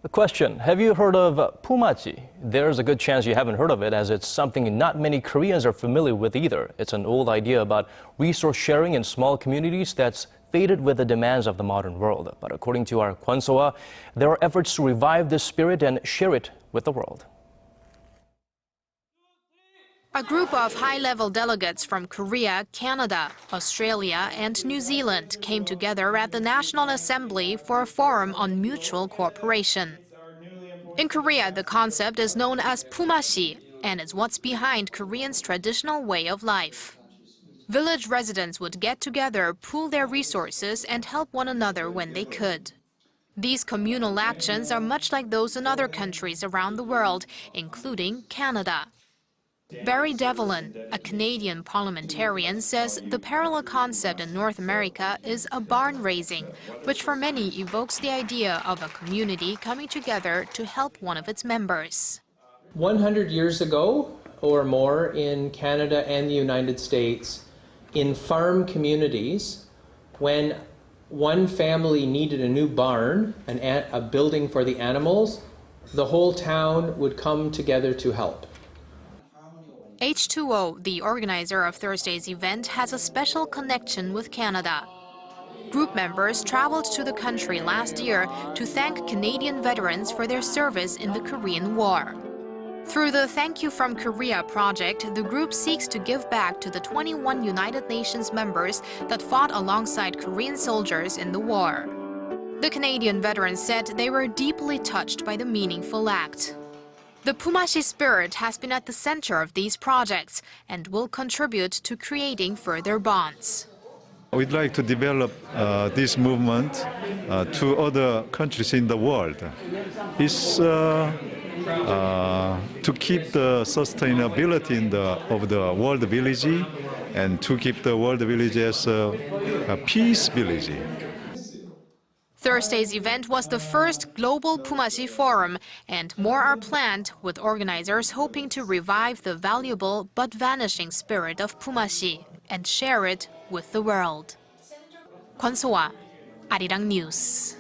The question, have you heard of pumassi? There's a good chance you haven't heard of it, as it's something not many Koreans are familiar with either. It's an old idea about resource sharing in small communities that's faded with the demands of the modern world. But according to our Kwon Soa, there are efforts to revive this spirit and share it with the world. A group of high-level delegates from Korea, Canada, Australia, and New Zealand came together at the National Assembly for a forum on mutual cooperation. In Korea, the concept is known as pumassi, and is what's behind Koreans' traditional way of life. Village residents would get together, pool their resources, and help one another when they could. These communal actions are much like those in other countries around the world, including Canada. Barry Devlin, a Canadian parliamentarian, says the parallel concept in North America is a barn raising, which for many evokes the idea of a community coming together to help one of its members. 100 years ago or more in Canada and the United States, in farm communities, when one family needed a new barn, a building for the animals, the whole town would come together to help. H2O, the organizer of Thursday's event, has a special connection with Canada. Group members traveled to the country last year to thank Canadian veterans for their service in the Korean War. Through the Thank You from Korea project, the group seeks to give back to the 21 United Nations members that fought alongside Korean soldiers in the war. The Canadian veterans said they were deeply touched by the meaningful act. The pumassi spirit has been at the center of these projects and will contribute to creating further bonds. We'd like to develop this movement to other countries in the world. It's to keep the sustainability of the world village and to keep the world village as a peace village. Thursday's event was the first global pumassi forum, and more are planned, with organizers hoping to revive the valuable but vanishing spirit of pumassi and share it with the world. Kwon Soa, Arirang News.